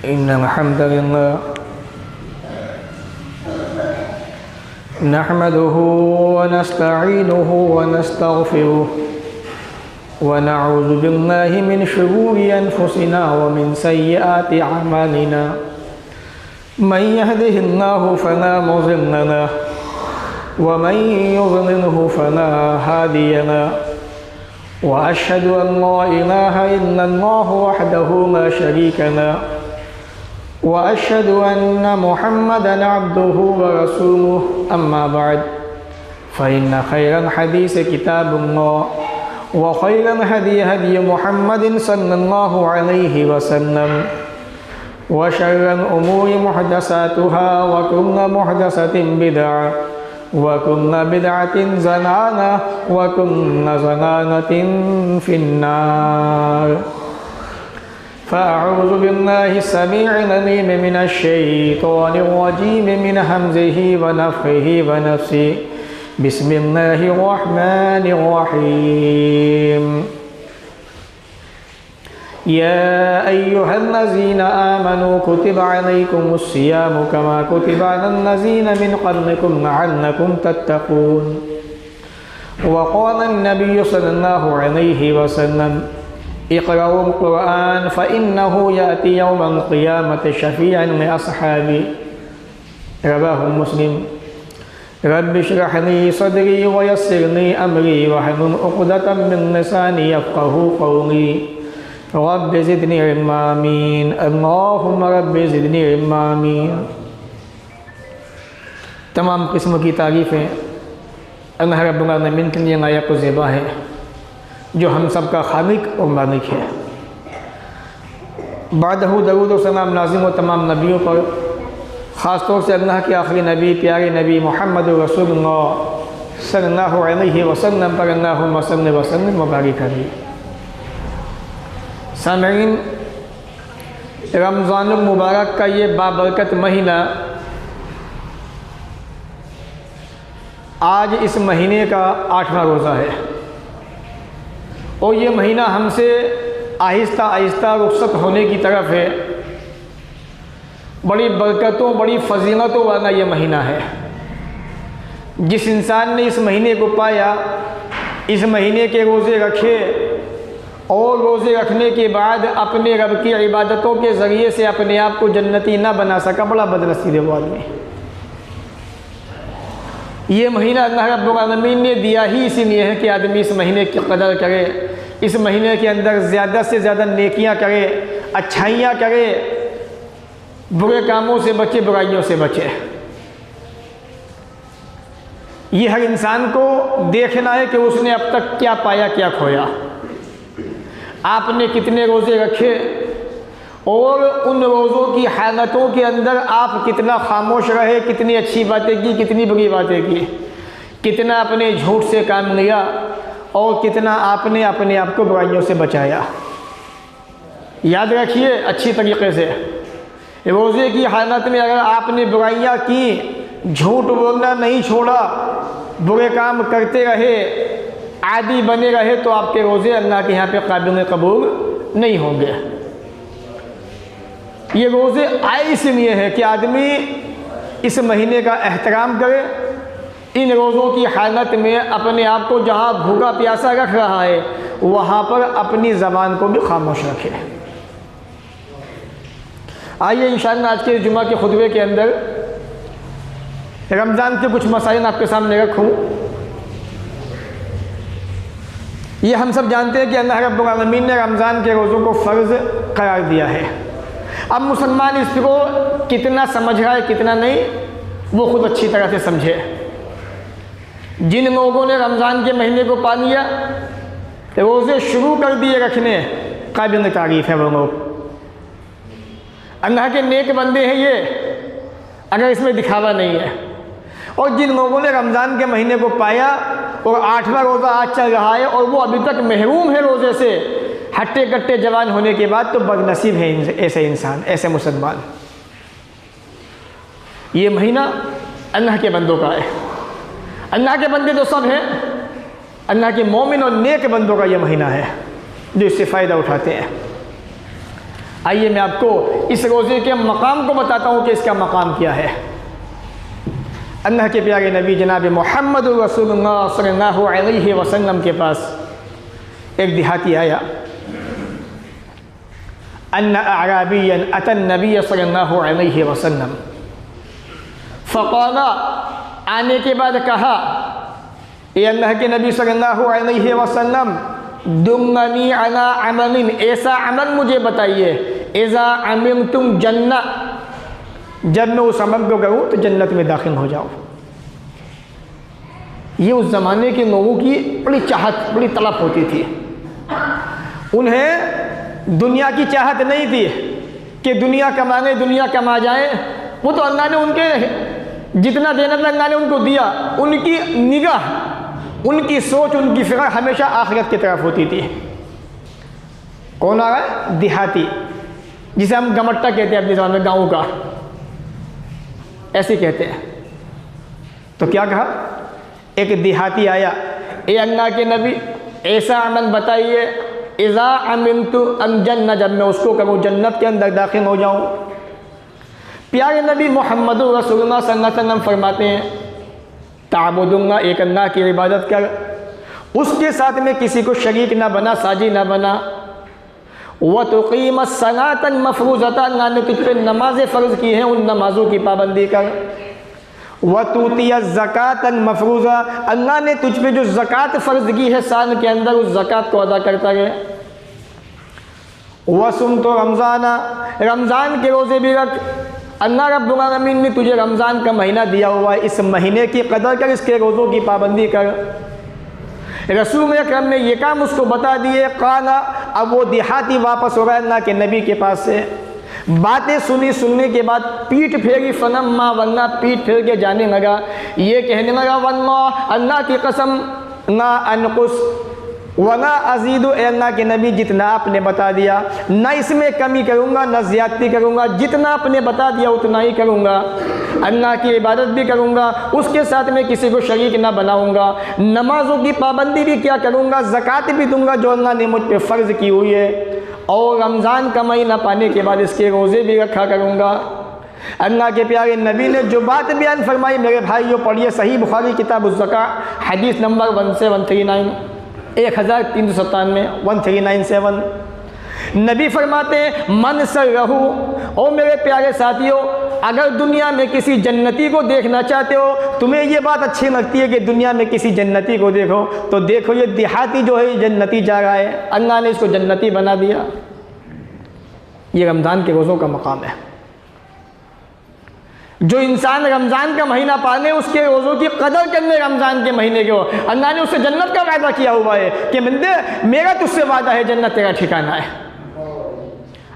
इन्नल हम्दलिल्लाह नहमदुहु व नस्तईनुहु व नस्तगफिरुह व नऊज़ु बिल्लाहि मिन शुरूरि अनफुसिना व मिन सय्यिआति अमालिना मन यहदिहिल्लाहु फला मुज़िल्ल लहु व मन युज़लिल्हु फला हादिय लहु व अशहदु अन ला इलाहा इल्लल्लाहु वहदहु ला शरीका लहु व अशहदु अन्न मुहम्मदन अब्दुहु व रसूलुहु अम्मा बअद फ़इन्न खैरल हदीस किताबुल्लाह व खैरल हदी हदी मुहम्मदिन सल्लल्लाहु अलैहि वसल्लम व शर्रल उमूरि मुहदसातुहा व कुल्लु मुहदसतिन बिदअह व कुल्लु बिदअतिन ज़लालह व कुल्लु ज़लालतिन फिन्नार। फ़अऊज़ु बिल्लाहि समीइल अलीम मिनश शैतानिर रजीम मिन हम्ज़िहि व नफ़्ख़िहि व नफ़्सिहि बिस्मिल्लाहिर रहमानिर रहीम। या अय्युहल्लज़ीना आमनू कुतिबा अलैकुमुस सियामु कमा कुतिबा अलल्लज़ीना मिन क़ब्लिकुम लअल्लकुम तत्तक़ून। व क़ाला अन्नबिय्यु सल्लल्लाहु अलैहि वसल्लम इक़राउल क़ुरआन फ़इन्नहु याती यौमल क़ियामति शफ़ीअन लिअस्हाबी। रवाहु मुस्लिम। रब्बि इश्रह ली सदरी व यस्सिर ली अमरी वहलुल उक़दतम मिन लिसानी यफ़क़हू क़ौली। रब्बि ज़िदनी इल्मा आमीन। अल्लाहुम्मा रब्बि ज़िदनी इल्मा आमीन। तमाम किस्म की तारीफ़ें अल्लाह रब्बुल आलमीन के लिए लायक व ज़ेबा है, जो हम सब का खालिक और मालिक है। बादहू दरूद व सलाम नाज़िम व तमाम नबियों पर, ख़ास तौर से अल्लाह के आखिरी नबी प्यारे नबी मोहम्मद रसूलुल्लाह सल्लल्लाहु अलैहि वसल्लम पर अल्लाहुम्मा सल्लि व सल्लिम व बारिक अलैहि। सामईन, रमज़ानुल मुबारक का ये बाबरकत महीना आज इस महीने का 8वां रोज़ा है और ये महीना हमसे आहिस्ता आहिस्ता रुखसत होने की तरफ है। बड़ी बरकतों बड़ी फजीलतों वाला ये महीना है। जिस इंसान ने इस महीने को पाया, इस महीने के रोज़े रखे और रोज़े रखने के बाद अपने रब की इबादतों के ज़रिए से अपने आप को जन्नती ना बना सका, बड़ा बदनसीब है वो आदमी। ये महीना अल्लाह रब्बुल आलमीन ने दिया ही इसीलिए है कि आदमी इस महीने की कदर करे, इस महीने के अंदर ज़्यादा से ज़्यादा नेकियां करे, अच्छाइयाँ करे, बुरे कामों से बचे, बुराइयों से बचे। ये हर इंसान को देखना है कि उसने अब तक क्या पाया क्या खोया। आपने कितने रोज़े रखे और उन रोज़ों की हालतों के अंदर आप कितना खामोश रहे, कितनी अच्छी बातें की, कितनी बुरी बातें की, कितना अपने झूठ से काम लिया और कितना आपने अपने आप को बुराइयों से बचाया। याद रखिए अच्छी तरीक़े से, रोज़े की हालत में अगर आपने बुराइयाँ की, झूठ बोलना नहीं छोड़ा, बुरे काम करते रहे, आदी बने रहे, तो आपके रोज़े अल्लाह के यहाँ पे काबिल कबूल नहीं होंगे। ये रोज़े आए इसलिए है कि आदमी इस महीने का एहतराम करे, इन रोज़ों की हालत में अपने आप को जहाँ भूखा प्यासा रख रहा है वहाँ पर अपनी ज़बान को भी खामोश रखे। आइए इंशाअल्लाह आज के जुमा के खुतबे के अंदर रमज़ान के कुछ मसाइल आपके सामने रखूँ। ये हम सब जानते हैं कि अल्लाह रब्बुल आलमीन ने रमज़ान के रोज़ों को फ़र्ज़ करार दिया है। अब मुसलमान इसको कितना समझ रहा है कितना नहीं, वो ख़ुद अच्छी तरह से समझे। जिन लोगों ने रमज़ान के महीने को पा लिया, रोज़े शुरू कर दिए रखने, काबिल तारीफ़ है वो लोग, अल्लाह के नेक बंदे हैं ये, अगर इसमें दिखावा नहीं है। और जिन लोगों ने रमज़ान के महीने को पाया और 8वां रोज़ा आज चल रहा है और वो अभी तक महरूम है रोज़े से, हट्टे कट्टे जवान होने के बाद, तो बदनसीब है ऐसे इंसान, ऐसे मुसलमान। ये महीना अल्लाह के बंदों का है। अल्लाह के बंदे तो सब हैं, अल्लाह के मोमिन और नेक बंदों का ये महीना है जो इससे फ़ायदा उठाते हैं। आइए मैं आपको इस रोज़े के मकाम को बताता हूँ कि इसका मकाम क्या है। अल्लाह के प्यारे नबी जनाब मोहम्मद रसूलुल्लाह सल्लल्लाहु अलैहि वसल्लम के पास एक देहाती आया। अन्ना अराबियन अतन नबी सल्लल्लाहु अलैहि वसल्लम फ़क़ाला, आने के बाद कहा, ये अल्लाह के नबी सल्लल्लाहु अलैहि वसल्लम, दुल्लनी अला अमलिन, ऐसा अमल मुझे बताइए, इज़ा अमिलतुम जन्नह, जब मैं उस अमल को करूँ तो जन्नत में दाखिल हो जाओ। ये उस ज़माने के लोगों की बड़ी चाहत, बड़ी तलब होती थी। उन्हें दुनिया की चाहत नहीं थी कि दुनिया कमाने, दुनिया कमा जाए। वो तो अल्लाह ने उनके जितना देना था अल्लाह ने उनको दिया। उनकी निगाह, उनकी सोच, उनकी फिक्र हमेशा आखिरत की तरफ होती थी। कौन आ रहा है? देहाती, जिसे हम गमट्टा कहते हैं अपनी ज़बान में, गाँव का, ऐसे कहते हैं। तो क्या कहा? एक देहाती आया, ए अल्लाह के नबी, ऐसा अमल बताइए, इज़ा अमिलतु अन जन्नह, जब मैं उसको करूँ जन्नत के अंदर दाखिल हो जाऊँ। प्यारे नबी मोहम्मद रसूलुल्लाह सल्लल्लाहु अलैहि वसल्लम फरमाते हैं, ताबुदुल्लाह, एक अल्लाह की इबादत कर, उसके साथ में किसी को शरीक ना बना, साजी ना बना। व तुक़ीम सलातन मफ़रूज़ता, अल्लाह ने तुझ पे नमाज़ें फ़र्ज़ की हैं, उन नमाज़ों की पाबंदी कर। व तूतिया ज़कातन मफ़रूज़ा, अल्लाह ने तुझ पे जो ज़कात फ़र्ज़ की है साल के अंदर, उस ज़कात को अदा करता रहे। वसुम तो रमज़ाना, रमज़ान के रोज़े भी रख, अल्लाह रब्बुल आलमीन ने तुझे रमज़ान का महीना दिया हुआ है, इस महीने की कदर कर, इसके रोज़ों की पाबंदी कर। रसूल अकरम ने ये काम उसको बता दिए। काला, अब वो देहाती वापस हो रहा है अल्लाह के नबी के पास से, बातें सुनने के बाद पीठ फेरी, फनम्मा, वन्ना, पीठ फेर के जाने लगा। ये कहने लगा, वल्लाह, अल्लाह की कसम, ना अनकुस वला अजीदु, अल्लाह के नबी जितना आपने बता दिया ना इसमें कमी करूँगा ना ज़्यादती करूँगा, जितना आपने बता दिया उतना ही करूँगा। अल्लाह की इबादत भी करूँगा, उसके साथ में किसी को शरीक ना बनाऊँगा, नमाज़ों की पाबंदी भी क्या करूँगा, ज़कात भी दूँगा जो अल्लाह ने मुझ पर फ़र्ज़ की हुई है, और रमज़ान का महीना पाने के बाद इसके रोज़े भी रखा करूँगा। अल्लाह के प्यारे नबी ने जो बात बयान फरमाई, मेरे भाइयों पढ़िए, सही बुखारी किताब उज़्ज़का, हदीस नंबर 1739, 1397, 1397। नबी फरमाते हैं, मन सरहू, ओ मेरे प्यारे साथियों, अगर दुनिया में किसी जन्नती को देखना चाहते हो, तुम्हें ये बात अच्छी लगती है कि दुनिया में किसी जन्नती को देखो, तो देखो ये देहाती जो है ये जन्नती जा रहा है, अल्लाह ने इसको जन्नती बना दिया। ये रमज़ान के रोज़ों का मकाम है। जो इंसान रमज़ान का महीना पाने, उसके रोज़ों की कदर करने रमज़ान के महीने के हो, अल्लाह ने उससे जन्नत का वादा किया हुआ है कि बंदे मेरा तुझसे वादा है, जन्नत तेरा ठिकाना है।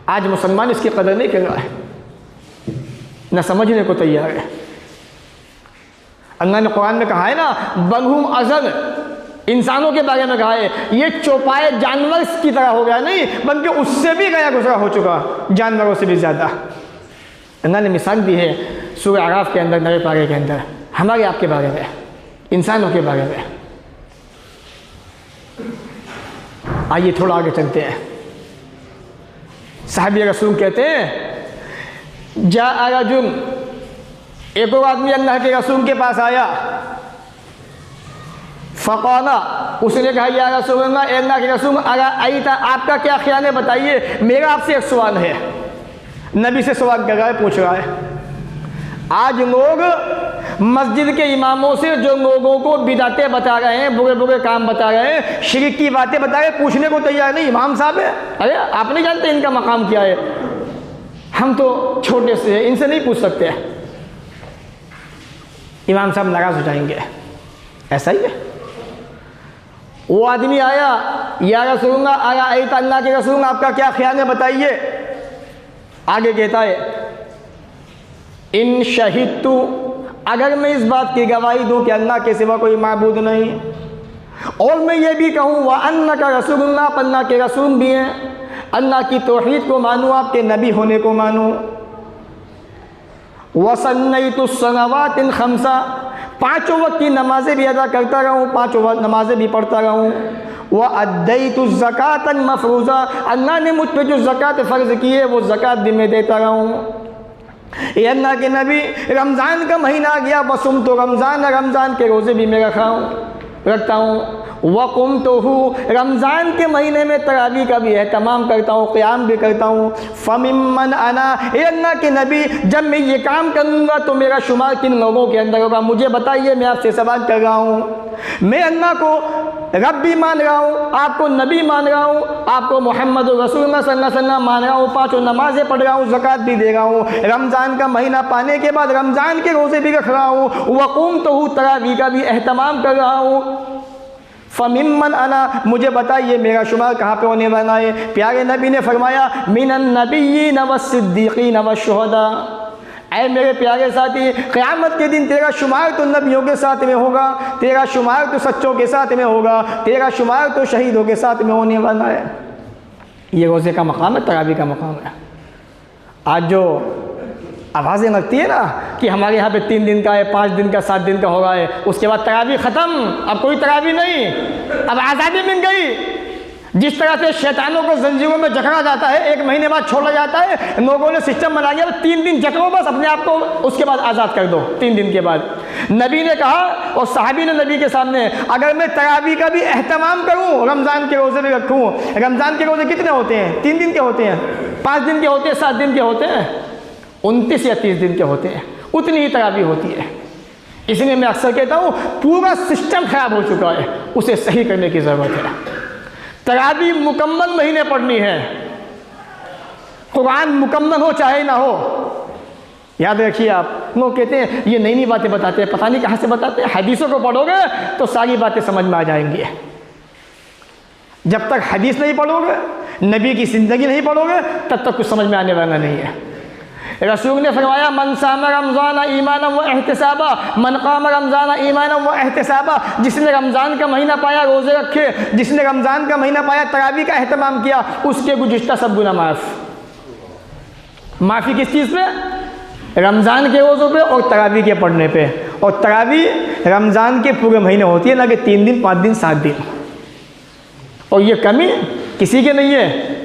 आज मुसलमान इसकी कदर नहीं कर रहा है, न समझने को तैयार है। अल्लाह ने कुरान में कहा है ना, बलहुम अज़ल, इंसानों के बारे में कहा है, ये चौपाए जानवर की तरह हो गया, नहीं बल्कि उससे भी गया गुजरा हो चुका, जानवरों से भी ज़्यादा। अल्लाह ने मिसाल दी है सूरह आराफ के अंदर, नए पारे के अंदर, हमारे आपके बारे में, इंसानों के बारे में। आइए थोड़ा आगे चलते हैं। साहबी रसूल कहते हैं, जा रजुल, एक और आदमी अल्लाह के रसूल के पास आया। फ़क़ाला, उसने कहा, या रसूलल्लाह, अल्लाह के रसूल, अराअयता, आपका क्या ख्याल है, बताइए, मेरा आपसे एक सवाल है। नबी से सवाल कर रहा है, पूछ रहा है। आज लोग मस्जिद के इमामों से जो लोगों को बिदातें बता रहे हैं, बुरे बुरे काम बता रहे हैं, शिरक की बातें बता रहे हैं, पूछने को तैयार नहीं। इमाम साहब है, अरे आप नहीं जानते इनका मकाम क्या है, हम तो छोटे से हैं, इनसे नहीं पूछ सकते। इमाम साहब नाराज़ हो जाएंगे। ऐसा ही है। वो आदमी आया, या रसूलल्लाह, अराअयता, अल्लाह के रसूल, आपका क्या ख्याल है, बताइए। आगे कहता है, इन शहीदतु, अगर मैं इस बात की गवाही दूं कि अल्लाह के सिवा कोई माबूद नहीं, और मैं ये भी कहूँ व अन्नका रसूलुल्लाह, अल्लाह के रसूल भी हैं, अल्लाह की तौहीद को मानूँ, आपके नबी होने को मानूँ। वसन्नैतु सनवातिन खमसा, पाँचों वक्त की नमाज़ें भी अदा करता रहूँ, पाँचों वक्त नमाज़ें भी पढ़ता रहूँ। वह अद्दैतु ज़कात मफ़रूज़ा, अल्लाह ने मुझ पर जो ज़कात फ़र्ज़ की है वो ज़कात भी मैं देता रहूँ। ये अल्लाह के नबी, रमज़ान का महीना आ गया, बसुम तो रमज़ान के रोज़े भी मैं रखता हूँ। वक़ुम तो हूँ, रमज़ान के महीने में तरावी का भी एहतमाम करता हूँ, क़याम भी करता हूँ। फ़मिम्मन अना, ए अल्लाह के नबी, जब मैं ये काम करूँगा तो मेरा शुमार किन लोगों के अंदर होगा? मुझे बताइए, मैं आपसे सवाल कर रहा हूँ। मैं अल्लाह को रब भी मान रहा हूँ, आपको नबी मान रहा हूँ, आपको मोहम्मद रसूलुल्लाह सल्लल्लाहु अलैहि वसल्लम मान रहा हूँ, पाँचों नमाज़ें पढ़ रहा हूँ, ज़कात भी दे रहा हूँ, रमज़ान का महीना पाने के बाद रमज़ान के रोज़े भी रख रहा हूँ, वक़ुम तो हूँ, तरावी का भी एहतमाम कर रहा हूँ। फ़मिम्मन अना, मुझे बताइए मेरा शुमार कहाँ पे होने वाला है? प्यारे नबी ने फरमाया, मिनन नबिय्यीन वस्सिद्दीक़ीन वश्शुहदा। ऐ मेरे प्यारे साथी, क़यामत के दिन तेरा शुमार तो नबियों के साथ में होगा, तेरा शुमार तो सच्चों के साथ में होगा, तेरा शुमार तो शहीदों के साथ में होने वाला है। ये रोज़े का मकाम है, तरावी का मकाम है। आज जो आवाज़ें लगती है ना कि हमारे यहाँ पे 3 दिन का है, 5 दिन का, 7 दिन का हो रहा है, उसके बाद तरावी ख़त्म, अब कोई तरावी नहीं, अब आज़ादी मिल गई। जिस तरह से शैतानों को जंजीरों में जकड़ा जाता है, 1 महीने बाद छोड़ा जाता है, लोगों ने सिस्टम बना दिया, 3 दिन जकड़ो बस अपने आप को, उसके बाद आज़ाद कर दो 3 दिन के बाद। नबी ने कहा और सहाबी ने नबी के सामने, अगर मैं तरावी का भी एहतमाम करूँ, रमज़ान के रोज़े भी रखूँ, रमज़ान के रोज़े कितने होते हैं? 3 दिन के होते हैं, 5 दिन के होते हैं, 7 दिन के होते हैं, 29 या 30 दिन के होते हैं, उतनी ही तरावी होती है। इसलिए मैं अक्सर कहता हूँ पूरा सिस्टम ख़राब हो चुका है, उसे सही करने की ज़रूरत है। तरावी मुकम्मल महीने पढ़नी है, कुरान मुकम्मल हो चाहे ना हो। याद रखिए, आप लोग कहते हैं ये नई नई बातें बताते हैं, पता नहीं कहाँ से बताते हैं। हदीसों को पढ़ोगे तो सारी बातें समझ में आ जाएंगी। जब तक हदीस नहीं पढ़ोगे, नबी की ज़िंदगी नहीं पढ़ोगे, तब तक कुछ समझ में आने वाला नहीं है। रसूल ने फरमाया, मन साम रमज़ान ईमानन व एहतिसाबा, मन क़ाम रमज़ान ईमानन व एहतिसाबा, जिसने रमज़ान का महीना पाया, रोज़े रखे, जिसने रमज़ान का महीना पाया, तरावी का एहतमाम किया, उसके गुज़िश्ता सब गुनाह माफ़ी किस चीज़ पे? रमज़ान के रोज़ों पे और तरावी के पढ़ने पे। और तरावी रमज़ान के पूरे महीने होती है, ना कि 3 दिन, 5 दिन, 7 दिन। और ये कमी किसी के नहीं है,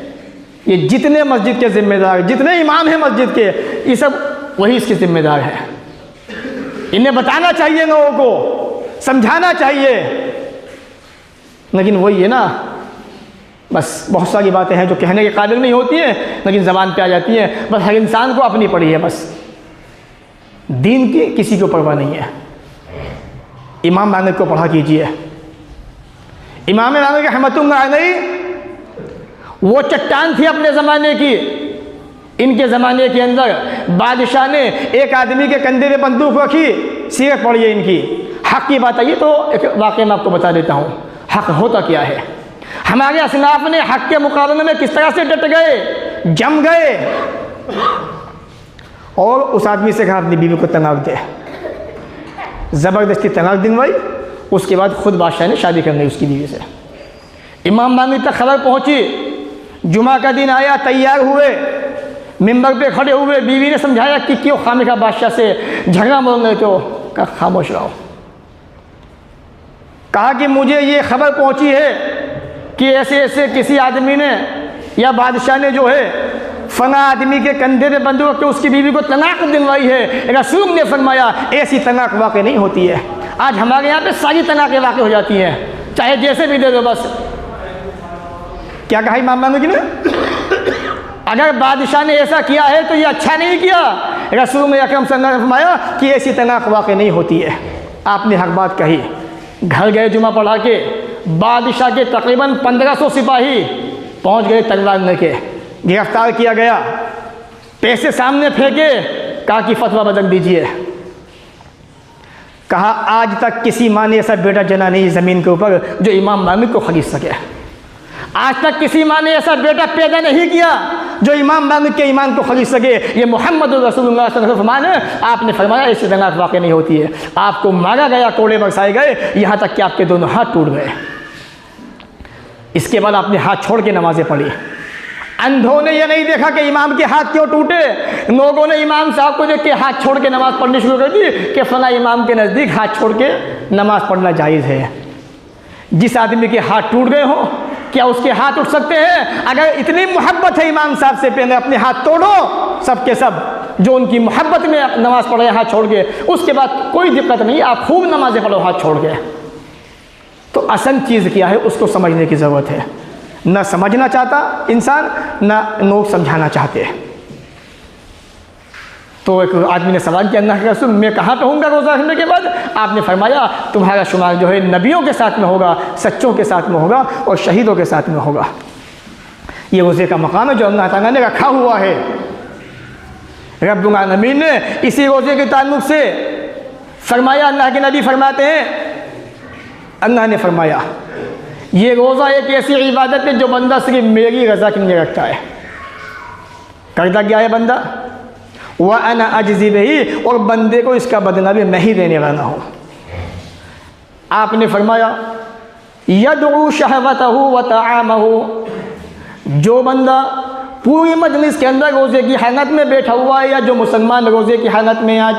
ये जितने मस्जिद के ज़िम्मेदार, जितने इमाम हैं मस्जिद के, ये सब वही इसके ज़िम्मेदार हैं। इन्हें बताना चाहिए, लोगों को समझाना चाहिए, लेकिन वही है ना, बस बहुत सारी बातें हैं जो कहने के काबिल नहीं होती हैं, लेकिन ज़बान पे आ जाती हैं। बस हर इंसान को अपनी पड़ी है, बस दीन की किसी को परवाह नहीं है। इमाम मालिक को पढ़ा कीजिए। इमाम मालिक रहमतुल्लाह अलैह वो चट्टान थी अपने ज़माने की। इनके ज़माने के अंदर बादशाह ने एक आदमी के कंधे पे बंदूक रखी, सीरत पढ़िए इनकी। हक़ की बात आई तो एक वाक़या मैं आपको बता देता हूँ, हक़ होता क्या है। हमारे असनाफ ने हक़ के मुकाबले में किस तरह से डट गए, जम गए, और उस आदमी से कहा अपनी बीवी को तलाक दे। ज़बरदस्ती तलाक दिलवाई, उसके बाद ख़ुद बादशाह ने शादी कर ली उसकी बीवी से। इमाम मालिक तक खबर पहुँची, जुमा का दिन आया, तैयार हुए, मिंबर पे खड़े हुए, बीवी ने समझाया कि क्यों खामिखा बादशाह से झगड़ा मोल रहे हो। कहा खामोश रहो। कहा कि मुझे ये खबर पहुंची है कि ऐसे ऐसे किसी आदमी ने या बादशाह ने जो है फला आदमी के कंधे पे बंदूक रख के उसकी बीवी को तलाक दिलवाई है। रसूल ने फरमाया ऐसी तलाक वाक़ई नहीं होती है। आज हमारे यहाँ पे सारी तलाक़ें वाक़ई हो जाती हैं, चाहे जैसे भी दे दो बस। क्या कहा इमाम मालिक ने? अगर बादशाह ने ऐसा किया है तो ये अच्छा नहीं किया। रसूल ने अकरम सल्लल्लाहु अलैहि वसल्लम ने फरमाया कि ऐसी तलाक वाक़ई नहीं होती है। आपने हक बात कही। घर गए जुमा पढ़ा के, बादशाह के तकरीबन 1500 सिपाही पहुंच गए तलवार लेके, गिरफ्तार किया गया, पैसे सामने फेंके, कहा कि फतवा बदल दीजिए। कहा आज तक किसी माँ ने ऐसा बेटा जना नहीं ज़मीन के ऊपर जो इमाम मालिक को खरीद सके। आज तक किसी माँ ने ऐसा बेटा पैदा नहीं किया जो इमाम मालिक के ईमान को खरीद सके। ये मोहम्मद रसूलुल्लाह सल्लल्लाहु अलैहि वसल्लम है। आपने फरमाया ऐसी तलाक वाक़ई नहीं होती है। आपको मारा गया, कोड़े बरसाए गए, यहाँ तक कि आपके दोनों हाथ टूट गए। इसके बाद आपने हाथ छोड़ के नमाज़ें पढ़ी। अंधों ने यह नहीं देखा कि इमाम के हाथ क्यों टूटे, लोगों ने इमाम साहब को देख के हाथ छोड़ के नमाज़ पढ़नी शुरू कर दी कि फला इमाम के नज़दीक हाथ छोड़ के नमाज़ पढ़ना जायज़ है। जिस आदमी के हाथ टूट गए हो, क्या उसके हाथ उठ सकते हैं? अगर इतनी मोहब्बत है इमाम साहब से, पहले अपने हाथ तोड़ो सब के सब जो उनकी मोहब्बत में नमाज़ पढ़ रहे हाथ छोड़ के, उसके बाद कोई दिक्कत नहीं, आप खूब नमाज़ें पढ़ो हाथ छोड़ के। तो असल चीज़ क्या है उसको समझने की ज़रूरत है। न समझना चाहता इंसान, न लोग समझाना चाहते हैं। तो एक आदमी ने सवाल किया, अल्लाह के रसूल मैं कहाँ पे होऊंगा रोज़ा रखने के बाद? आपने फरमाया तुम्हारा शुमार जो है नबियों के साथ में होगा, सच्चों के साथ में होगा और शहीदों के साथ में होगा। ये रोज़े का मकाम है जो अल्लाह ताला ने रखा हुआ है। रब्बुल आलमीन ने इसी रोज़े के ताल्लुक़ से फरमाया, अल्लाह के नबी फरमाते हैं, अल्लाह ने फरमाया ये रोज़ा एक ऐसी इबादत है जो बंदा सिर्फ मेरी रज़ा के लिए रखता है। करता क्या है बंदा? व अना अजज़ी बिही, और बंदे को इसका बदला भी मैं ही देने वाला हूँ। आपने फरमाया यदउ शहवतहु व तआमहु, जो बंदा पूरी मजलिस के अंदर रोज़े की हालत में बैठा हुआ है, या जो मुसलमान रोज़े की हालत में आज,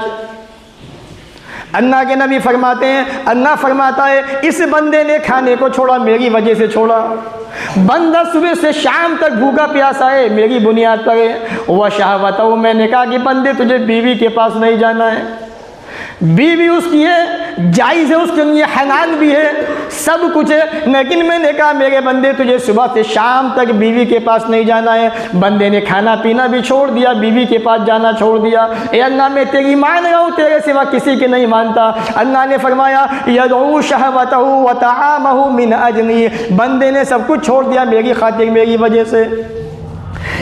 अल्लाह के नबी फरमाते हैं, अल्लाह फरमाता है इस बंदे ने खाने को छोड़ा, मेरी वजह से छोड़ा। बंदा सुबह से शाम तक भूखा प्यासा है, मेरी बुनियाद पर है। वह शहवतहु, मैंने कहा कि बंदे तुझे बीवी के पास नहीं जाना है, बीवी उसकी है, जायज़ है, उसके लिए हलाल भी है, सब कुछ है, लेकिन मैंने कहा मेरे बंदे तुझे सुबह से शाम तक बीवी के पास नहीं जाना है। बंदे ने खाना पीना भी छोड़ दिया, बीवी के पास जाना छोड़ दिया। ए अल्लाह मैं तेरी मान रहा हूँ, तेरे सिवा किसी के नहीं मानता। अल्लाह ने फरमाया यदउ शहवतहु व तआमहु मिन अजली, बंदे ने सब कुछ छोड़ दिया मेरी खातिर, मेरी वजह से।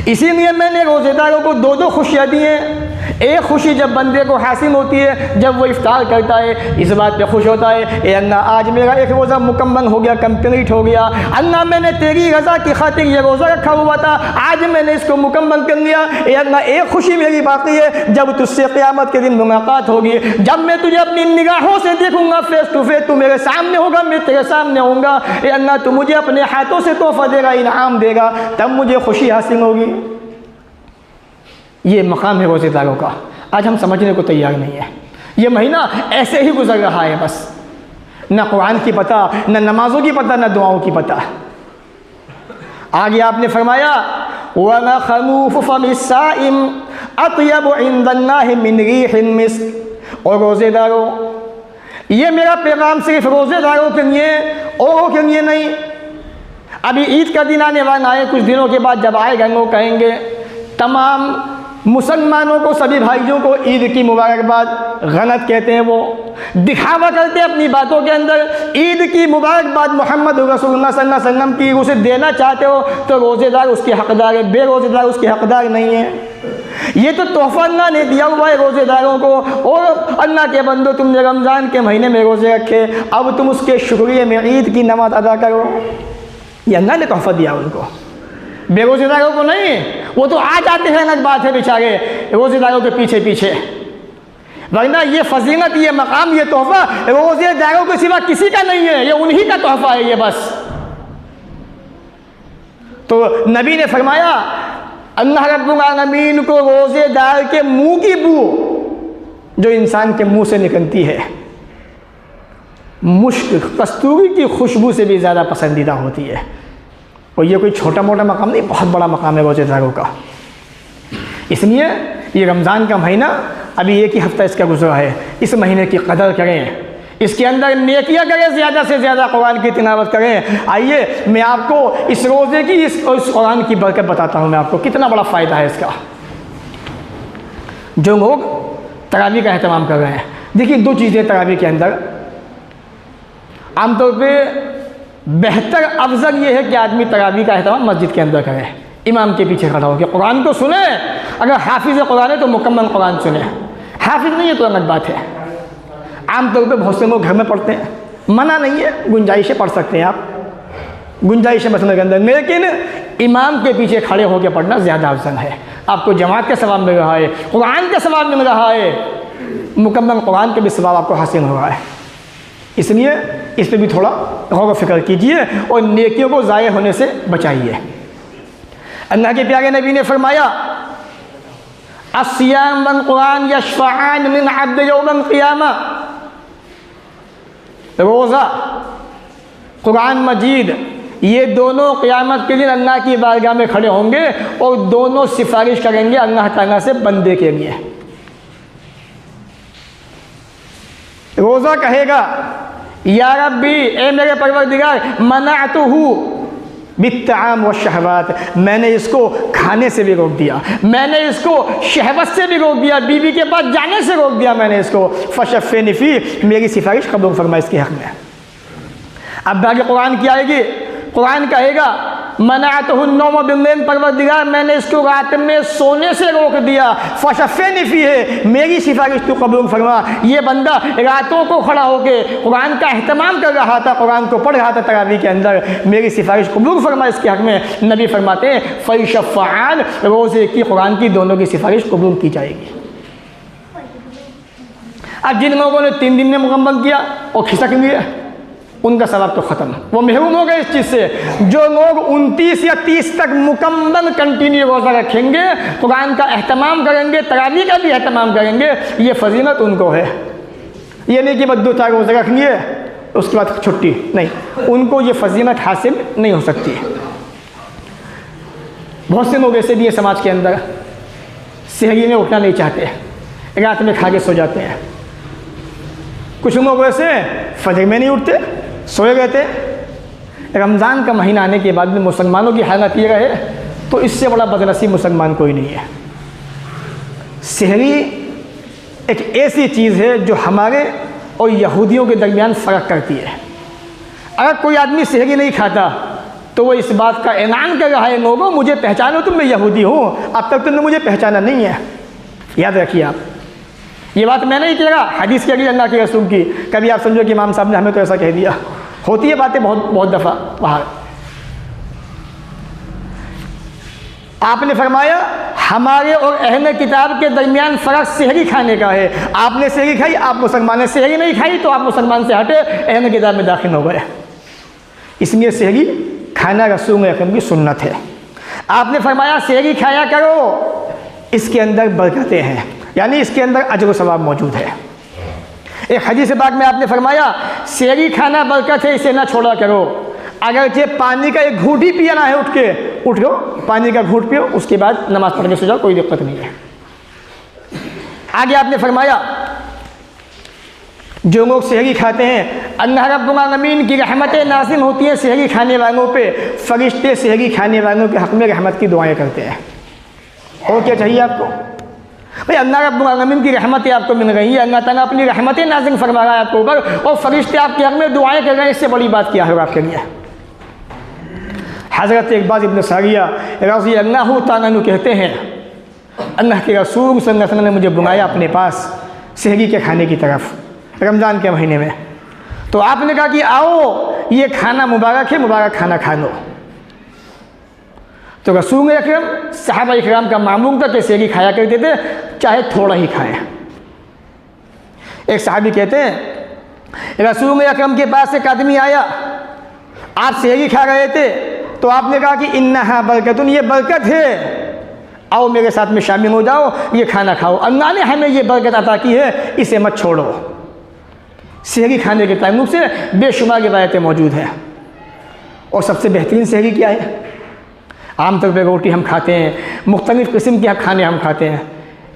इसीलिए मैंने रोज़ेदारों को दो दो खुशियाँ दी हैं। एक खुशी जब बंदे को हासिल होती है, जब वो इफ्तार करता है, इस बात पे खुश होता है, ए अल्लाह आज मेरा एक रोज़ा मुकम्मल हो गया, कंप्लीट हो गया। अल्लाह मैंने तेरी रज़ा की खातिर ये रोज़ा रखा हुआ था, आज मैंने इसको मुकम्मल कर लिया। ए अल्लाह एक खुशी मेरी बाकी है, जब तुझसे क़यामत के दिन मुलाकात होगी, जब मैं तुझे अपनी निगाहों से देखूंगा, फेस टू फेस, तू मेरे सामने होगा, मैं तेरे सामने होऊंगा। ए अल्लाह तू मुझे अपने हाथों से तोहफ़ा देगा, इनाम देगा, तब मुझे खुशी हासिल होगी। ये मकाम है रोज़ेदारों का। आज हम समझने को तैयार नहीं है। ये महीना ऐसे ही गुजर रहा है, बस न कुरान की पता, न नमाज़ों की पता, न दुआओं की पता। आगे आपने फरमाया वमा खलूफ़ फमिस्साइम अत्यब इंदल्लाहि मिन रिहिल मिस्क, और रोज़ेदारों, ये मेरा पैगाम सिर्फ रोज़ेदारों के लिए, औरों के लिए नहीं। अभी ईद का दिन आने वाला है, कुछ दिनों के बाद जब आएगा वो कहेंगे तमाम मुसलमानों को, सभी भाइयों को ईद की मुबारकबाद। गलत कहते हैं, वो दिखावा करते हैं अपनी बातों के अंदर। ईद की मुबारकबाद मोहम्मद रसूलुल्लाह सल्लल्लाहु अलैहि वसल्लम की उसे देना चाहते हो तो रोज़ेदार उसके हक़दार है, बेरोज़ेदार उसके हक़दार नहीं है। ये तो तोहफ़ा अल्लाह ने दिया हुआ है रोज़ेदारों को। और अल्लाह के बंदो, तुमने रमज़ान के महीने में रोज़े रखे, अब तुम उसके शुक्रिया में ईद की नमाज़ अदा करो। ये अल्लाह ने तोहफ़ा दिया उनको, बेरोज़ेदारों को नहीं। वो तो आ जाते हैं, अलग बात है बेचारे रोज़ेदारों के पीछे पीछे, वरना ये फजीलत, ये मकाम, ये तोहफ़ा रोज़ेदारों के सिवा किसी का नहीं है, ये उन्हीं का तोहफ़ा है ये बस। तो नबी ने फरमाया अल्लाह रब्बुल आलमीन को रोज़ेदार के मुँह की बू जो इंसान के मुँह से निकलती है, मुश्क कस्तूरी की खुशबू से भी ज़्यादा पसंदीदा होती है। और ये कोई छोटा मोटा मकाम नहीं, बहुत बड़ा मकाम है रोज़ेदारों का। इसलिए ये रमज़ान का महीना अभी एक ही हफ़्ता इसका गुजरा है, इस महीने की कदर करें, इसके अंदर नेकियां करें, ज़्यादा से ज़्यादा कुरान की तिलावत करें। आइए मैं आपको इस रोज़े की, इस कुरान की बरकत बताता हूँ मैं आपको, कितना बड़ा फ़ायदा है इसका। जो लोग तरावी का एहतमाम कर रहे हैं, देखिए दो चीज़ें तरावी के अंदर आमतौर पे बेहतर अफजल ये है कि आदमी तरावी का एहतमाम मस्जिद के अंदर करे, इमाम के पीछे खड़ा होकर कुरान को सुने। अगर हाफिज़ कुरान है तो मुकम्मल कुरान सुने, हाफिज़ नहीं है तो अलग बात है। आमतौर पे बहुत से लोग घर में पढ़ते हैं, मना नहीं है, गुंजाइश पढ़ सकते हैं आप, गुंजाइश है मसले के अंदर, लेकिन इमाम के पीछे खड़े होकर पढ़ना ज़्यादा अफजल है। आपको जमात का सवाब मिल रहा है, कुरान का सवाब मिल रहा है, मुकम्मल कुरान के भी सवाब आपको हासिल हो रहा है। इसलिए इस पर भी थोड़ा गौर व फिक्र कीजिए और नेकियों को ज़ाया होने से बचाइए। अल्लाह के प्यारे नबी ने फरमाया, अस्सियाम वल कुरान यशफ़अन लिल अब्द यौमल क़ियामा। रोज़ा, कुरान मजीद, ये दोनों क़यामत के दिन अल्लाह की बारगाह में खड़े होंगे और दोनों सिफारिश करेंगे अल्लाह ताला से बंदे के लिए। रोज़ा कहेगा, या रब्बी, ए मेरे परवरदिगार, मनाअतुहु बित्ताम व शहवात, मैंने इसको खाने से भी रोक दिया, मैंने इसको शहवत से भी रोक दिया, बीवी के पास जाने से रोक दिया मैंने इसको। फशफ़नी फ़ी, मेरी सिफारिश कबूल फरमा इसके हक़ में। अब बाकी कुरान की आएगी, कुरान कहेगा, मनाअतहु नौम बिल्लैल, परवरदिगार मैंने इसको रात में सोने से रोक दिया। फशफ़नी फ़ी है, मेरी सिफारिश तो कबूल फरमा। ये बंदा रातों को खड़ा होकर कुरान का अहतमाम कर रहा था, कुरान को पढ़ रहा था तरावी के अंदर, मेरी सिफारिश कबूल फरमा इसके हक़ में। नबी फरमाते हैं फ़यशफ़अन, रोज़े की कुरान की दोनों की सिफारिश कबूल की जाएगी। अब जिन लोगों ने 3 दिन में मुकम्मल किया और खिसक लिए, उनका सवाब तो ख़त्म, वो महरूम हो गए इस चीज़ से। जो लोग 29 या 30 तक मुकम्मल कंटिन्यू रोज़ा रखेंगे, कुरान का एहतमाम करेंगे, तरावी का भी एहतमाम करेंगे, ये फजीलत उनको है। ये नहीं कि बस 2-4 रोज़े रख लिए उसके बाद छुट्टी, नहीं, उनको ये फजीलत हासिल नहीं हो सकती है। बहुत से लोग ऐसे भी हैं समाज के अंदर, सहरी में उठना नहीं चाहते, रात में खा के सो जाते हैं। कुछ लोग वैसे फजर में नहीं उठते, सोए रहते। रमज़ान का महीना आने के बाद में मुसलमानों की हालत ये रहे तो इससे बड़ा बदनसीब मुसलमान कोई नहीं है। सहरी एक ऐसी चीज़ है जो हमारे और यहूदियों के दरमियान फ़र्क करती है। अगर कोई आदमी सहरी नहीं खाता तो वो इस बात का ऐलान कर रहा है, लोगों मुझे पहचानो तो मैं यहूदी हूँ, अब तक तुमने मुझे पहचाना नहीं है। याद रखिए आप, ये बात मैं नहीं कह रहा, हदीस के अगली अल्लाह के रसूल की। कभी आप समझो कि इमाम साहब ने हमें तो ऐसा कह दिया, होती है बातें बहुत दफ़ा बाहर। आपने फरमाया हमारे और अहले किताब के दरमियान फ़र्क सहरी खाने का है। आपने सहरी खाई, आप मुसलमान ने सहरी नहीं खाई तो आप मुसलमान से हटे, अहले किताब में दाखिल हो गए। इसलिए सहरी खाना रसूल अकरम की सुन्नत है। आपने फरमाया सहरी खाया करो, इसके अंदर बरकतें हैं, यानी इसके अंदर अजर व सवाब मौजूद है। एक हदीस पाक में आपने फरमाया सहरी खाना बरकत है, इसे ना छोड़ा करो। अगरचे पानी का एक घूंट ही पियाना है, उठ गो पानी का घूंट पियो, उसके बाद नमाज पढ़ के सो जाओ, कोई दिक्कत नहीं है। आगे आपने फरमाया जो लोग सहरी खाते हैं, अल्लाह रब्बुल आलमीन की रहमतें नाज़िल होती हैं सहरी खाने वालों पे, फरिश्ते सहरी खाने वालों के हक़ में रहमत की दुआएं करते हैं। और क्या चाहिए आपको भाई? अल्लाह रब्बुल आलमीन की रहमतें आपको मिल रही है, अल्लाह ताला अपनी रहमतें नाज़िल फरमा रहा है आपके ऊपर, और फरिश्ते आपके हक़ में दुआएं कर रहे हैं, इससे बड़ी बात क्या है आपके लिए? हज़रत इक़बाल इब्न सारिया रज़ी अल्लाह तआला अन्हु कहते हैं, अल्लाह के रसूल सल्लल्लाहु अलैहि वसल्लम ने मुझे बुलाया अपने पास सहरी के खाने की तरफ रमज़ान के महीने में। तो आपने कहा कि आओ ये खाना मुबारक है, मुबारक खाना खा लो। तो रसूल अकरम सहाबा इकराम का मामूल था कि सहरी खाया करते थे, चाहे थोड़ा ही खाएं। एक सहाबी कहते हैं रसूल अकरम के पास एक आदमी आया, आप सहरी खा रहे थे तो आपने कहा कि इन्नहा बरकतुन, ये बरकत है, आओ मेरे साथ में शामिल हो जाओ, ये खाना खाओ, अल्लाह ने हमें ये बरकत अता की है, इसे मत छोड़ो। सहरी खाने के ताल्लुक़ से बेशुमार रिवायतें मौजूद हैं। और सबसे बेहतरीन सहरी क्या है? आमतौर पर रोटी हम खाते हैं, मुख्तलिफ़ किस्म के खाने हम खाते हैं,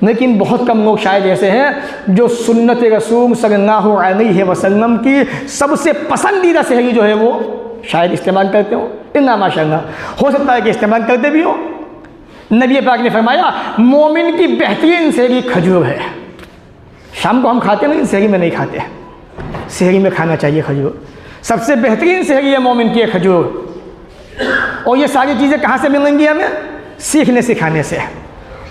लेकिन बहुत कम लोग शायद ऐसे हैं जो सुन्नत रसूल सल्लल्लाहु अलैहि वसल्लम की सबसे पसंदीदा सहरी जो है वो शायद इस्तेमाल करते हो। इन्ना माशाअल्लाह, हो सकता है कि इस्तेमाल करते भी हो। नबी पाक ने फरमाया मोमिन की बेहतरीन सहरी खजूर है। शाम को हम खाते नहीं, सहरी में नहीं खाते, सहरी में खाना चाहिए खजूर। सबसे बेहतरीन सहरी है मोमिन की खजूर। और ये सारी चीज़ें कहाँ से मिलेंगी हमें? सीखने सिखाने से।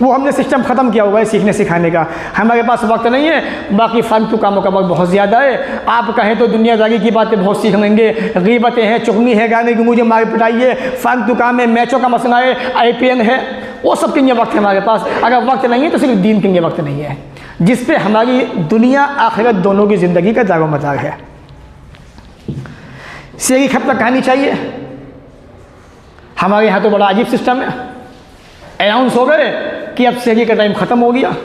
वो हमने सिस्टम ख़त्म किया हुआ है सीखने सिखाने का, हमारे पास वक्त नहीं है। बाकी फालतू कामों का वक्त बहुत ज़्यादा है। आप कहें तो दुनियादारी की बातें बहुत सीख लेंगे, गीबतें हैं, चुगली है, गाने की मुझे मार पिटाइए, फालतू काम है, मैचों का मसला है, IPL है, वो सब के लिए वक्त है हमारे पास। अगर वक्त नहीं है तो सिर्फ दीन के लिए वक्त नहीं है, जिस पे हमारी दुनिया आखिरत दोनों की ज़िंदगी का दारो मदार है। सहरी कब तक खानी चाहिए? हमारे यहाँ तो बड़ा अजीब सिस्टम है। अनाउंस हो गए कि अब सहरी का टाइम ख़त्म हो गया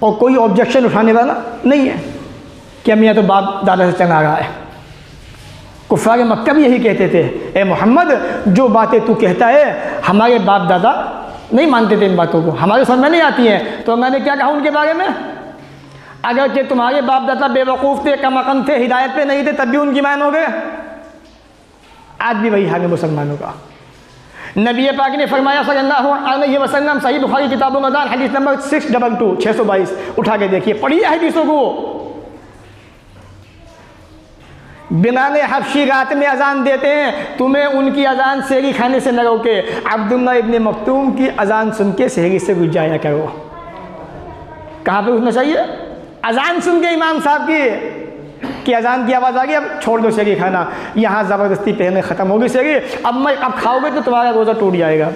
और कोई ऑब्जेक्शन उठाने वाला नहीं है कि हम यहाँ तो बाप दादा से चला रहा है। कुफ़ार मक्का भी यही कहते थे, ए मोहम्मद जो बातें तू कहता है हमारे बाप दादा नहीं मानते थे इन बातों को, हमारे समझ में नहीं आती हैं। तो मैंने क्या कहा उनके बारे में, अगर कि तुम्हारे बाप दादा बेवकूफ़ थे, कमअक़ल थे, हिदायत पे नहीं थे, तब भी उनकी मानोगे। आज भी वही हाल है मुसलमानों का। नबी पाक ने फरमाया सल्लल्लाहु अलैहि वसल्लम, सही बुखारी किताबुल अज़ान हदीस नंबर 622 उठा के देखिए, पढ़िए हदीसों को। बिलाल हबशी रात में अजान देते हैं, तुम्हें उनकी अजान सहरी खाने से न रोके, अब्दुल्ला इब्न मक्तूम की अजान सुन के सहरी से गुज जाया करो। कहाँ पे उठना चाहिए? अजान सुन के इमाम साहब की अजान की आवाज़ आ गई, अब छोड़ दो सहरी खाना, यहाँ ज़बरदस्ती पहले ख़त्म होगी सहरी, अब खाओगे तो तुम्हारा रोज़ा टूट जाएगा।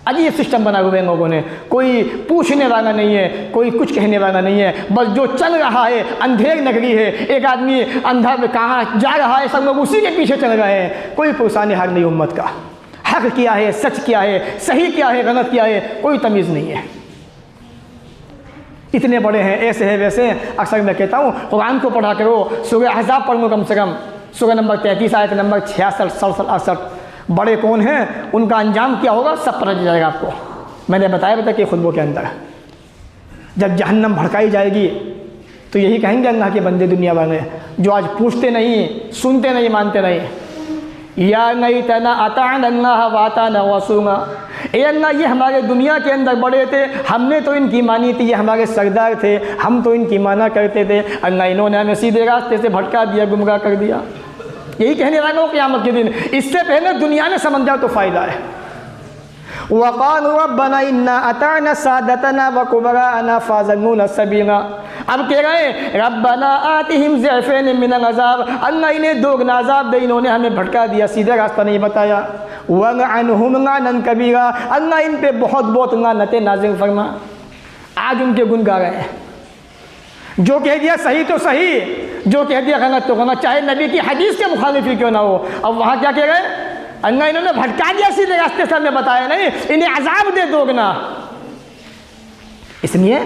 अजीब सिस्टम बना हुए हैं लोगों ने, कोई पूछने वाला नहीं है, कोई कुछ कहने वाला नहीं है, बस जो चल रहा है, अंधेर नगरी है, एक आदमी अंधा कहाँ जा रहा है, सब लोग उसी के पीछे चल रहे हैं। कोई पुरसाने हाल नहीं उम्मत का, हक क्या है, सच क्या है, सही क्या है, गलत क्या है, कोई तमीज़ नहीं है। इतने बड़े हैं, ऐसे हैं वैसे हैं। अक्सर मैं कहता हूँ कुरान को पढ़ा करो, सूरह अहज़ाब पढ़ लो कम से कम, सूरह नंबर 33 आयत नंबर 66, 67, 68। बड़े कौन हैं, उनका अंजाम क्या होगा, सब पता चल जाएगा आपको। मैंने बताया कि खुतबों के अंदर जब जहन्नम भड़काई जाएगी तो यही कहेंगे अल्लाह के बंदे दुनिया वाले, जो आज पूछते नहीं, सुनते नहीं, मानते नहीं, या नहीं तना अतान अल्लाह वाताना वसूंगा, ए अल्लाह ये हमारे दुनिया के अंदर बड़े थे, हमने तो इनकी मानी थी, ये हमारे सरदार थे, हम तो इनकी माना करते थे, अल्लाह इन्होंने हमें सीधे रास्ते से भटका दिया, गुमराह कर दिया। यही कहने वाले हो क़यामत के दिन। इससे पहले दुनिया में समझ जाओ तो फ़ायदा है। वक़ालू रब्बना इन्ना अताअना सादतना व कुबराअना फ़ज़ल्लूना सबीला। अब कह रहे हैं रब्बना आतिहिम ज़िअफ़ैन मिनल अज़ाब, अल्लाह इन्हें दोगुना अज़ाब दे, इन्होंने हमें भटका दिया, सीधा रास्ता नहीं बताया। वलअनहुम लानन कबीरा, अल्लाह इन पे बहुत लानतें नाज़िल फरमा। आज उनके गुन गा रहे हैं, जो कह दिया सही तो सही, जो कह दिया गलत तो गलत, चाहे नबी की हदीस के मुखालिफ ही क्यों ना हो। अब वहाँ क्या कह रहे, अल्लाह इन्होंने भटका दिया, सीधे रास्ते से हमें बताया नहीं, इन्हें अजाब दे दोगुना। इसलिए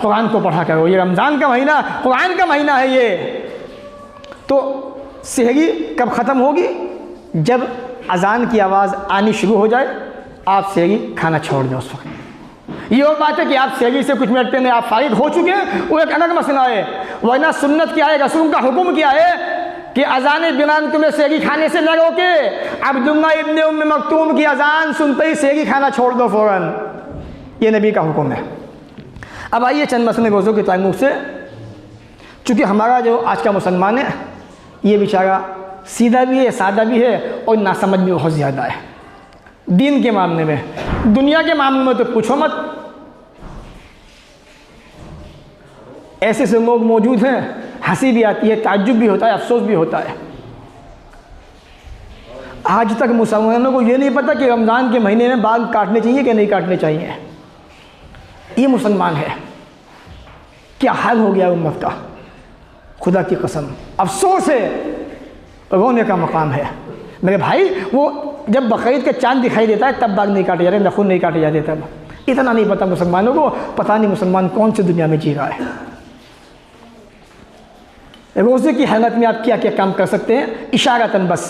कुरान को पढ़ा करो, ये रमज़ान का महीना, कुरान का महीना है ये। तो सहरी कब ख़त्म होगी? जब अजान की आवाज़ आनी शुरू हो जाए, आप सहरी खाना छोड़ दें उस वक्त। ये वो बात है कि आप सहरी से कुछ मिनट पहले आप फारिग हो चुके हैं, वो एक अलग मसला है। वरना सुन्नत क्या है, रसूल का हुक्म क्या है कि अजान बिलाल तुम्हें सहरी खाने से न रोके। अब्दुल्ला इब्न उम्म मक्तूम की अजान सुनते ही सहरी खाना छोड़ दो फ़ौरन, ये नबी का हुक्म है। अब आइए चंद मसले रोज़ों के ताल्लुक़ से, चूँकि हमारा जो आज का मुसलमान है ये बेचारा सीधा भी है, सादा भी है और नासमझ भी बहुत ज़्यादा है दीन के मामले में। दुनिया के मामले में तो पूछो मत, ऐसे ऐसे लोग मौजूद हैं, हंसी भी आती है, ताज्जुब भी होता है, अफसोस भी होता है। आज तक मुसलमानों को ये नहीं पता कि रमज़ान के महीने में बाल काटने चाहिए कि नहीं काटने चाहिए। ये मुसलमान है, क्या हाल हो गया उम्मत का, खुदा की कसम अफसोस है, रोने का मकाम है। मेरे भाई वो जब बकरीद का चांद दिखाई देता है तब बाल नहीं काटे जाते, नखून नहीं काटे जाते, तब इतना नहीं पता मुसलमानों को। पता नहीं मुसलमान कौन सी दुनिया में जी रहा है। रोज़े की हालत में आप क्या क्या काम कर सकते हैं, इशारतन बस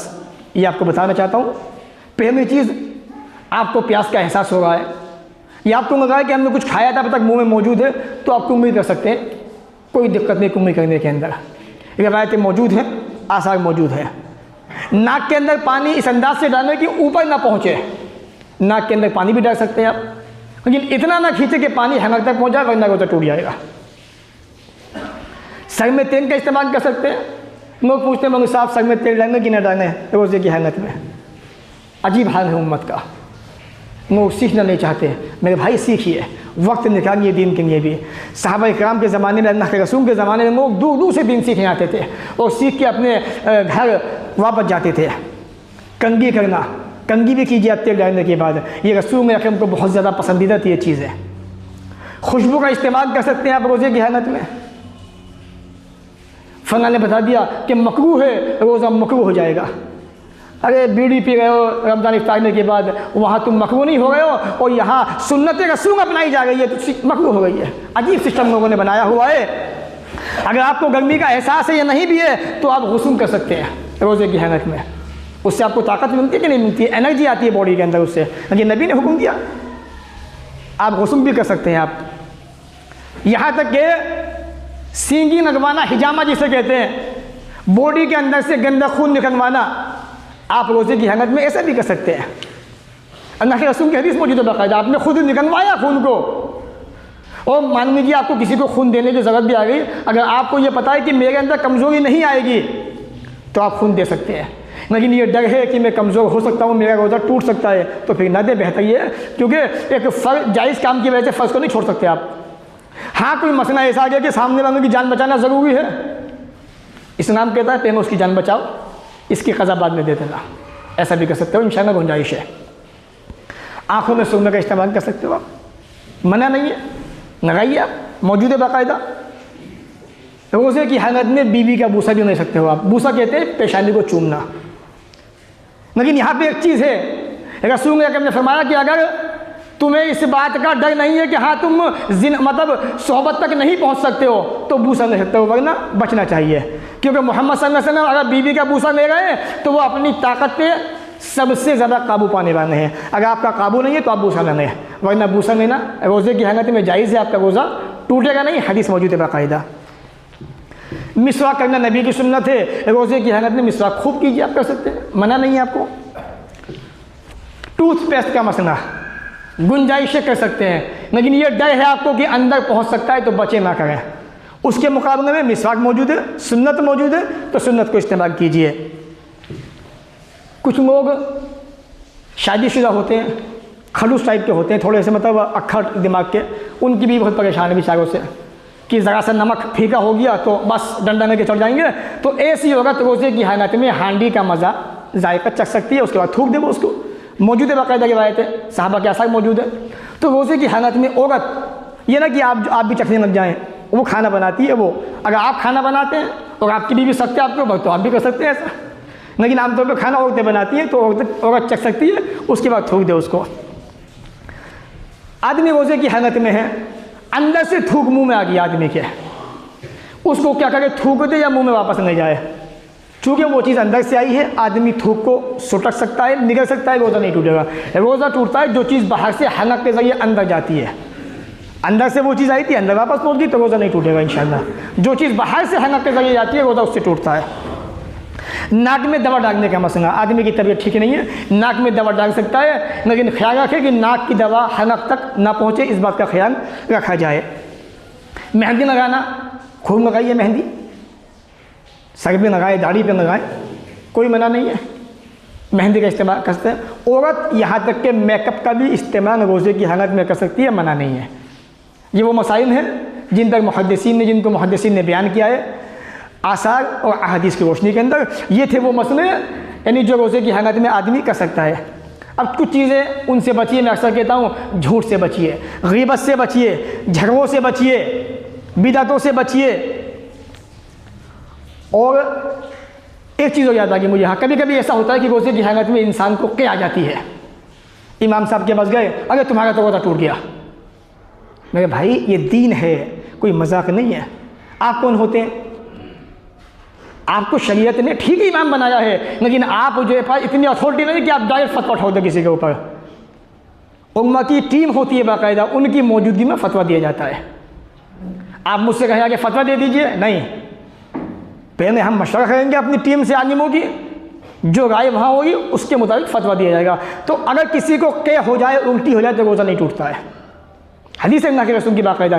ये आपको बताना चाहता हूँ। पहली चीज़, आपको प्यास का एहसास हो रहा है या आपको लगा है कि हमने कुछ खाया था अब तक मुंह में मौजूद है, तो आप कुम्मी कर सकते हैं, कोई दिक्कत नहीं कुम्मी करने के अंदर। रिवायतें मौजूद हैं, आसार मौजूद है। नाक के अंदर पानी इस अंदाज से डालें कि ऊपर ना पहुँचे, नाक के अंदर पानी भी डाल सकते हैं आप, लेकिन इतना ना खींचे कि पानी हनक तक पहुँच जाए, वरना रोज़ा टूट जाएगा। सर में तेल का इस्तेमाल कर सकते हैं। लोग पूछते हैं मगर साहब सर में तेल डालें कि ना डालें रोज़े की हालत में। अजीब हाल है उम्मत का, लोग सीखना नहीं चाहते। मेरे भाई सीखिए, वक्त निकालिए दीन के लिए भी। सहाबा इकराम के ज़माने में, अल्लाह के रसूल के ज़माने में लोग दूर दूर से दीन सीखने आते थे और सीख के अपने घर वापस जाते थे। कंघी करना, कंघी भी कीजिए आप तेल डालने के बाद, ये रसूल अकरम को बहुत ज़्यादा पसंदीदा थी ये चीज़ है। खुशबू का इस्तेमाल कर सकते हैं आप रोज़े की हालत में। फलां ने बता दिया कि मकरूह है, रोज़ा मकरूह हो जाएगा। अरे बीड़ी पी रहे हो रमज़ान इफ्तार के बाद, वहाँ तुम मकरू नहीं हो गए हो और यहाँ सुन्नत रसूल अपनाई जा रही है तो मकरू हो गई है। अजीब सिस्टम लोगों ने बनाया हुआ है। अगर आपको गर्मी का एहसास है या नहीं भी है तो आप गुस्ल कर सकते हैं रोज़े की हालत में। उससे आपको ताकत मिलती है कि नहीं मिलती है, एनर्जी आती है बॉडी के अंदर उससे, लेकिन नबी ने हुक्म दिया आप गुस्ल भी कर सकते हैं। आप यहाँ तक कि सींगी लगवाना, हिजामा जिसे कहते हैं, बॉडी के अंदर से गंदा खून निकलवाना, आप रोज़े की हालत में ऐसा भी कर सकते हैं। अल्लाह के रसूल की हदीस मौजूद है बाकायदा, आपने खुद निकलवाया खून को, और मान लीजिए आपको किसी को खून देने की ज़रूरत भी आ गई, अगर आपको ये पता है कि मेरे अंदर कमज़ोरी नहीं आएगी तो आप खून दे सकते हैं। लेकिन ये डर है कि मैं कमज़ोर हो सकता हूँ, मेरा रोज़ा टूट सकता है, तो फिर ना दे, बेहतर ये है, क्योंकि एक फ़र्ज जायज़ काम की वजह से फ़र्ज़ को नहीं छोड़ सकते आप। हाँ, कोई मसला ऐसा आ गया कि सामने वालों की जान बचाना ज़रूरी है, इस्लाम कहता है पहले उसकी जान बचाओ, इसकी क़ज़ा बाद में दे देना, ऐसा भी कर सकते हो, इंशाअल्लाह गुंजाइश है। आँखों में सुरमे का इस्तेमाल कर सकते हो आप, मना नहीं है, लगाइए आप, मौजूद है बाकायदा। रोज़े की हालत में बीवी का बूसा भी नहीं सकते हो आप, बूसा कहते हैं पेशानी को चूमना। लेकिन यहाँ पे एक चीज़ है, रसूल ने फरमाया कि अगर तुम्हें इस बात का डर नहीं है कि हाँ तुम मतलब सोहबत तक नहीं पहुँच सकते हो तो बूसा ले सकते हो, वरना बचना चाहिए, क्योंकि मोहम्मद सल्लल्लाहु अलैहि वसल्लम अगर बीवी का बूसा ले गए तो वो अपनी ताकत पे सबसे ज़्यादा काबू पाने वाले हैं। अगर आपका काबू नहीं है तो आप बूसा लेना है, वरना बूसा लेना रोज़े की हालत में जायज़ है, आपका रोज़ा टूटेगा नहीं, हदीस मौजूद है बाकायदा। मिसवाक करना नबी की सुन्नत है, रोज़े की हालत में मिसवाक खूब कीजिए, आप कर सकते हैं, मना नहीं है आपको। टूथपेस्ट का मसला गुंजाइशें कर सकते हैं, लेकिन ये डर है आपको कि अंदर पहुंच सकता है तो बचे ना करें। उसके मुकाबले में मिसवाक मौजूद है, सुन्नत मौजूद है, तो सुन्नत को इस्तेमाल कीजिए। कुछ लोग शादीशुदा होते हैं, खड़ूस टाइप के होते हैं, थोड़े से मतलब अक्खड़ दिमाग के, उनकी भी बहुत परेशान है बेचारों से कि ज़रा सा नमक फीका हो गया तो बस डंडा लेके चढ़ जाएंगे। तो ऐसी औरत रोज़े की हालत में हांडी का मज़ा जायका चख सकती है, उसके बाद थूक दे वो उसको, मौजूद है बाकायदा रिवायत है, साहबा के आसार मौजूद है। तो रोज़े की हालत में औरत ये ना कि आप भी चखने लग जाएँ, वो खाना बनाती है, वो अगर आप खाना बनाते हैं और आपकी बीवी सकते हैं आपके ऊपर तो आप भी कर सकते हैं ऐसा, लेकिन आमतौर पर खाना औरतें बनाती हैं तो औरत चख सकती है, उसके बाद थूक दे उसको। आदमी रोज़े की हालत में है, अंदर से थूक मुंह में आ गया आदमी के, उसको क्या करे, थूक दे या मुंह में वापस नहीं जाए, चूँकि वो चीज़ अंदर से आई है, आदमी थूक को सुटक सकता है, निगल सकता है, रोज़ा नहीं टूटेगा। रोज़ा टूटता है जो चीज़ बाहर से हलक के ज़रिए अंदर जाती है, अंदर से वो चीज़ आई थी अंदर वापस पहुँच गई तो रोज़ा नहीं टूटेगा इंशाअल्लाह। जो चीज़ बाहर से हलक के ज़रिए जाती है रोज़ा उससे टूटता है। नाक में दवा डालने का मसला, आदमी की तबीयत ठीक नहीं है, नाक में दवा डाल सकता है, लेकिन ख्याल रखें कि नाक की दवा हलक तक ना पहुँचे, इस बात का ख्याल रखा जाए। मेहंदी लगाना, खूब लगाइए मेहंदी, सर पे लगाए, दाढ़ी पे लगाए, कोई मना नहीं है, मेहंदी का इस्तेमाल कर सकते हैं। औरत यहाँ तक के मेकअप का भी इस्तेमाल रोज़े की हालत में कर सकती है, मना नहीं है। ये वो मसाइल हैं जिनको मुहद्दिसीन ने बयान किया है आसार और अहादीस की रोशनी के अंदर। ये थे वो मसले यानी जो रोज़े की हालत में आदमी कर सकता है। अब कुछ चीज़ें उनसे बचिए, मैं अक्सर कहता हूँ झूठ से बचिए, ग़ीबत से बचिए, झगड़ों से बचिए, बिदअतों से बचिए। और एक चीज़ हो जाता है कि मुझे हाँ कभी कभी ऐसा होता है कि रोज़े की हालत में इंसान को क्या आ जाती है, इमाम साहब के पास गए, अगर तुम्हारा तो रोज़ा टूट गया। मेरे भाई ये दीन है, कोई मजाक नहीं है। आप कौन होते हैं? आपको शरीयत ने ठीक ही इमाम बनाया है, लेकिन आप जो है इतनी अथॉरिटी नहीं कि आप डायरेक्ट फतवा ठोक दो किसी के ऊपर। उम्मा की टीम होती है बाकायदा, उनकी मौजूदगी में फतवा दिया जाता है। आप मुझसे कहें कि फतवा दे दीजिए, नहीं, पहले हम मशवरा करेंगे अपनी टीम से आलिमों की, जो राय वहाँ होगी उसके मुताबिक फतवा दिया जाएगा। तो अगर किसी को के हो जाए, उल्टी हो जाए तो रोज़ा नहीं टूटता है। हदीस है अल्लाह के रसूल की बाकायदा।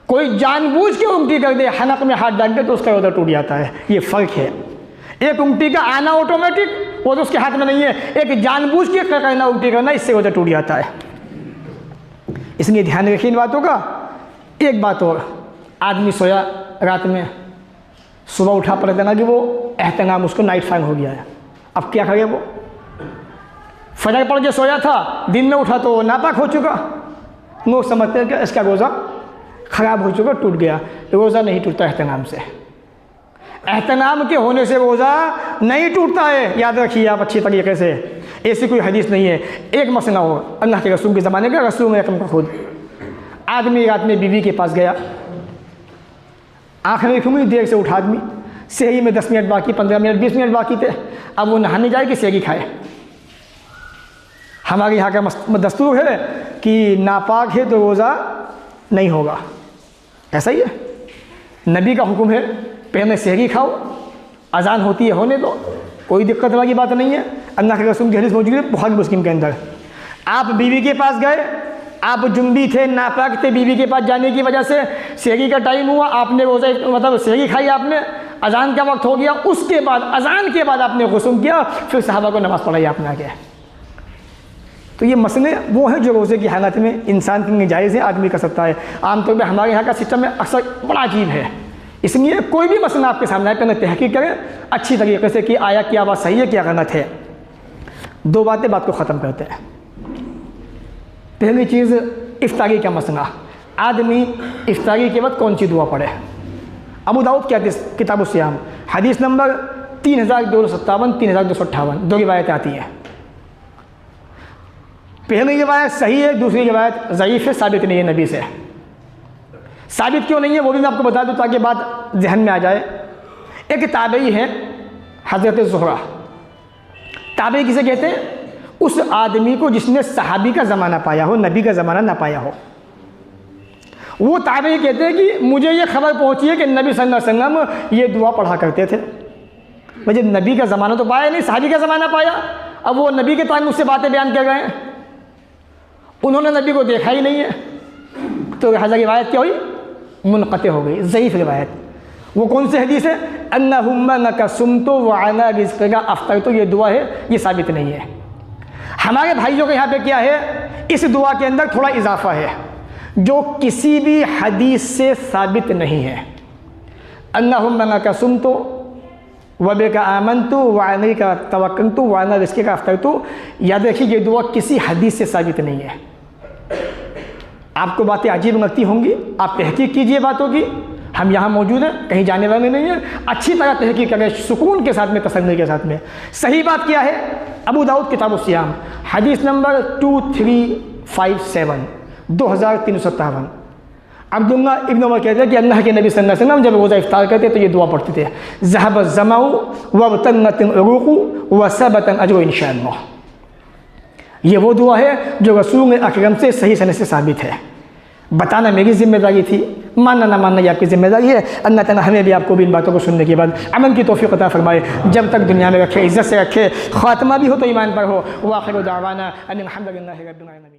कोई जानबूझ के उल्टी कर दे, हनक में हाथ डाल दे तो उसका रोज़ा टूट जाता है। ये फ़र्क है, एक उल्टी का आना ऑटोमेटिक, वो तो उसके हाथ में नहीं है, एक जानबूझ के करना उल्टी करना, इससे रोज़ा टूट जाता है। इसलिए ध्यान रखिए इन बातों का। एक बात और, आदमी सोया रात में, सुबह उठा पता लगा कि वो एहतमाम उसको नाइट फाइल हो गया है। अब क्या करें? वो फजर पड़ के सोया था, दिन में उठा तो नापाक हो चुका। लोग समझते हैं कि इसका रोज़ा ख़राब हो चुका, टूट गया। रोज़ा नहीं टूटता एहतमाम से। एहतनाम के होने से रोज़ा नहीं टूटता है, याद रखिए आप अच्छी तरीके से। ऐसी कोई हदीस नहीं है। एक मसला हो अल्लाह के रसूल के ज़माने का, रसूल अकरम का खुद, आदमी रात में बीवी के पास गया, आँखें खुली, देर से उठा आदमी, सहरी में 10 मिनट बाकी, 15 मिनट, 20 मिनट बाकी थे। अब वो नहाने जाए कि सहरी खाए। हमारे यहाँ का दस्तूर है कि नापाक है तो रोज़ा नहीं होगा, ऐसा ही है। नबी का हुक्म है पहले सहरी खाओ, अजान होती है होने दो, कोई दिक्कत वाली बात नहीं है। अल्लाह के रसूल की हदीस मौजूद है बुखारी मुस्लिम के अंदर। आप बीवी के पास गए, आप जुम्बी थे, नापाक थे, बीवी के पास जाने की वजह से सहरी का टाइम हुआ, आपने रोज़ा मतलब सहरी खाई, आपने अजान का वक्त हो गया, उसके बाद अजान के बाद आपने गुस्ल किया, फिर सहाबा को नमाज़ पढ़ाई आपने आगे। तो ये मसले वो हैं जो रोज़े की हालत में इंसान के लिए जायज़ है, आदमी कर सकता है। आमतौर पर हमारे यहाँ का सिस्टम में अक्सर बड़ा अजीब है, इसलिए कोई भी मसला आपके सामने आए पहले तहकीक करें अच्छी तरीके से कि आया क्या बात सही है क्या गलत है। दो बातें बात को ख़त्म करते हैं। पहली चीज़ इफ्तारी का मसला, आदमी इफ्तारी के वक्त कौन सी दुआ पढ़े। अबू दाऊद की हदीस किताब सियाम हदीस नंबर 3257 3258 दो रिवायतें आती हैं। पहली रिवायत सही है, दूसरी रिवायत ज़ईफ़ है, साबित नहीं है नबी से। साबित क्यों नहीं है वो भी मैं आपको बता दूं ताकि बात जहन में आ जाए। एक ताबई है हज़रत ज़ुहरा। ताबई किसे कहते हैं? उस आदमी को जिसने सहाबी का ज़माना पाया हो, नबी का ज़माना ना पाया हो। वो ताबई कहते हैं कि मुझे ये खबर पहुंची है कि नबी सल्लल्लाहु अलैहि वसल्लम ये दुआ पढ़ा करते थे। मुझे नबी का ज़माना तो पाया नहीं, सहाबी का ज़माना पाया। अब वो नबी के ताल्लुक़ से बातें बयान कर रहे हैं, उन्होंने नबी को देखा ही नहीं है, तो लिहाजा रिवायत क्या हुई? मुनक़ते हो गई, ज़ईफ़ रिवायत। वो कौन सी हदीस है? अन्नहुम्मा लका सुम्तु व अला रिज़्क़िका अफ़्तरतु, ये दुआ है, ये साबित नहीं है। हमारे भाइयों के यहाँ पे क्या है, इस दुआ के अंदर थोड़ा इजाफा है जो किसी भी हदीस से साबित नहीं है। अन्नहुम्मा लका सुम्तु व बिका आमन्तु व अलैका तवक्कलतु व अला रिज़्क़िका अफ़्तरतु। याद रखिए ये दुआ किसी हदीस से साबित नहीं है। आपको बातें अजीब लगती होंगी, आप तहकीक कीजिए बातों की। हम यहाँ मौजूद हैं, कहीं जाने वाले नहीं हैं। अच्छी तरह तहकीक करें, सुकून के साथ में, तसल्ली के साथ में। सही बात क्या है? अबू दाऊद किताब सियाम हदीस नंबर 2357 2357 अब्दुल्ला इब्न उमर कहते हैं कि अल्लाह के नबी सल्लल्लाहु अलैहि वसल्लम जब रोज़ा इफ्तार करते तो ये दुआ पढ़ते थे, ज़हब ज़माउ वबतन्नतिल उरूक़ु वसबतन अज्रु इंशाअल्लाह। ये वो दुआ है जो रसूल अकरम से सही सनद से साबित है। बताना मेरी जिम्मेदारी थी, मानना ना मानना ये आपकी जिम्मेदारी है। अल्लाह ताला हमें भी आपको भी इन बातों को सुनने के बाद अमल की तौफीक अता फरमाए। जब तक दुनिया में रखे, इज़्ज़त से रखे, ख़ात्मा भी हो तो ईमान पर हो। व आखिरु दावाना अनिल हम्दुलिल्लाहि रब्बिल आलमीन।